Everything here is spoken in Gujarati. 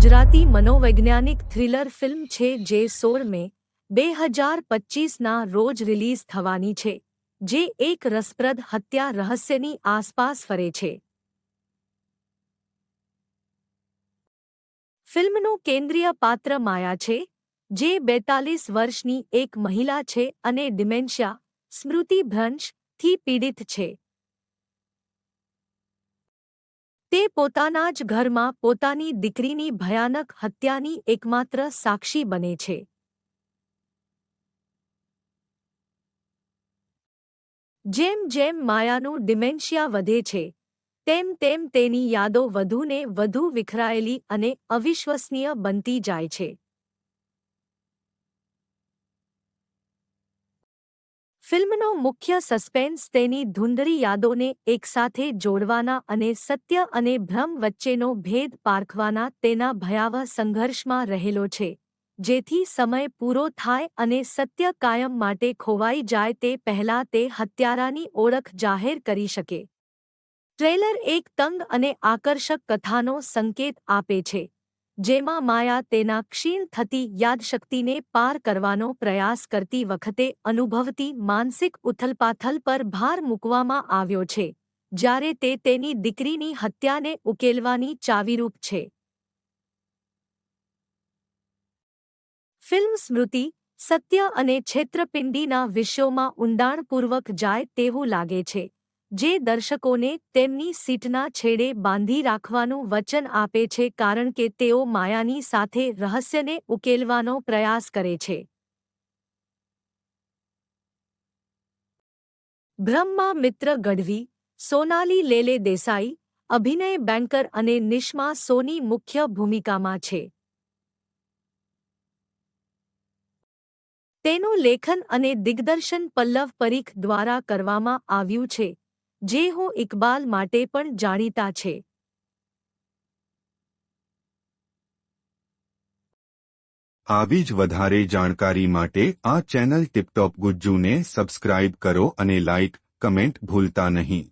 ગુજરાતી મનોવૈજ્ઞાનિક થ્રિલર ફિલ્મ છે જે 16 મે 2025ના રોજ રિલીઝ થવાની છે, જે એક રસપ્રદ હત્યા રહસ્યની આસપાસ ફરે છે. ફિલ્મનું કેન્દ્રીય પાત્ર માયા છે, જે 42 વર્ષની એક મહિલા છે અને ડિમેન્શિયા, સ્મૃતિભ્રંશ, થી પીડિત છે. તે પોતાના જ ઘરમાં પોતાની દીકરીની ભયાનક હત્યાની એકમાત્ર સાક્ષી બને છે. જેમ જેમ માયાનું ડિમેન્શિયા વધે છે, તેમ તેમ તેની યાદો વધુને વધુ વિખરાયેલી અને અવિશ્વસનીય બનતી જાય છે. ફિલ્મનો મુખ્ય સસ્પેન્સ તેની ધૂંધળી યાદોને એકસાથે જોડવાના અને સત્ય અને ભ્રમ વચ્ચેનો ભેદ પારખવાના તેના ભયાવહ સંઘર્ષમાં રહેલો છે, જેથી સમય પૂરો થાય અને સત્ય કાયમ માટે ખોવાઈ જાય તે પહેલાં તે હત્યારાની ઓળખ જાહેર કરી શકે. ટ્રેલર એક તંગ અને આકર્ષક કથાનો સંકેત આપે છે, જેમાં માયા તેના ક્ષીણ થતી યાદશક્તિને પાર કરવાનો પ્રયાસ કરતી વખતે અનુભવતી માનસિક ઉથલપાથલ પર ભાર મૂકવામાં આવ્યો છે, જ્યારે તે તેની દીકરીની હત્યાને ઉકેલવાની ચાવીરૂપ છે. ફિલ્મ સ્મૃતિ, સત્ય અને છેતરપિંડીના વિષયોમાં ઊંડાણપૂર્વક જાય તેવું લાગે છે, જે દર્શકોને તેમની સીટના છેડે બાંધી રાખવાનું વચન આપે છે કારણ કે તેઓ માયાની સાથે રહસ્યને ઉકેલવાનો પ્રયાસ કરે છે. બ્રહ્મા મિત્ર ગઢવી, સોનાલી લેલે દેસાઈ, અભિનય બેંકર અને નિશ્મા સોની મુખ્ય ભૂમિકામાં છે. તેનું લેખન અને દિગ્દર્શન પલ્લવ પરીખ દ્વારા કરવામાં આવ્યું છે, જે હું ઇકબાલ માટે પણ જાણીતા છે. આવી જ વધારે જાણકારી માટે આ ચેનલ ટિપટોપ ગુજ્જુને સબસ્ક્રાઇબ કરો અને લાઇક, કમેન્ટ ભૂલતા નહીં.